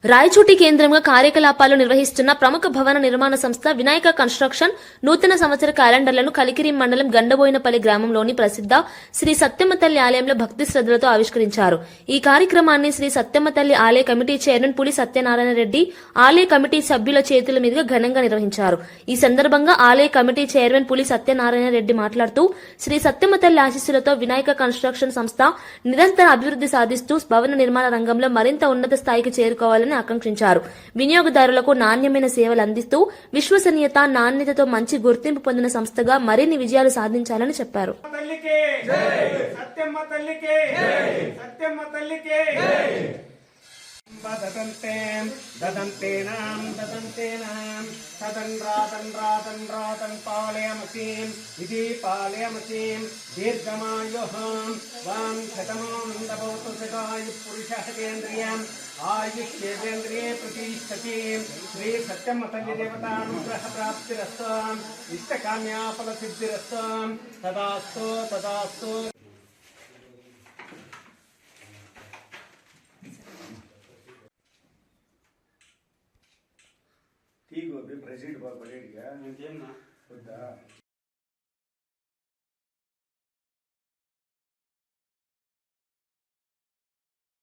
రాయచోటి కేంద్రంగా కార్యకలాపాలు నిర్వహిస్తున్న ప్రముఖ భవన నిర్మాణ సంస్థ వినాయక కన్స్ట్రక్షన్ నూతన సంవత్సర క్యాలెండర్లను కలికిరి మండలం గండబోయినపల్లి గ్రామంలోని ప్రసిద్ధ శ్రీ సత్యమ్మ తల్లి ఆలయంలో భక్తి శ్రద్ధలతో ఆవిష్కరించారు. ఈ కార్యక్రమాన్ని శ్రీ సత్యమ్మ తల్లి ఆలయ కమిటీ చైర్మన్ పులి సత్యనారాయణ రెడ్డి ఆలయ కమిటీ సభ్యుల చేతుల మీదుగా ఘనంగా నిర్వహించారు. ఈ సందర్భంగా ఆలయ కమిటీ చైర్మన్ పులి సత్యనారాయణ రెడ్డి మాట్లాడుతూ శ్రీ సత్యమ్మ తల్లి ఆశీస్సులతో వినాయక కన్స్ట్రక్షన్ సంస్థ నిరంతర అభివృద్ధి సాధిస్తూ భవన నిర్మాణ రంగంలో మరింత ఉన్నత స్థాయికి చేరుకోవాలని ఆకాంక్షించారు. వినియోగదారులకు నాణ్యమైన సేవలు అందిస్తూ విశ్వసనీయత, నాణ్యతతో మంచి గుర్తింపు పొందిన సంస్థగా మరిన్ని విజయాలు సాధించాలని చెప్పారు. आयुष्येन्द्रिये प्रतिष्ठति श्री सत्यम्म तल्ली देवतानुग्रह प्राप्तिरस्तु इष्टकाम्याफलसिद्धिरस्तु तदास्तु तदास्तु। ठीक हो प्रेसिडेंट बाबा बढ़ेगा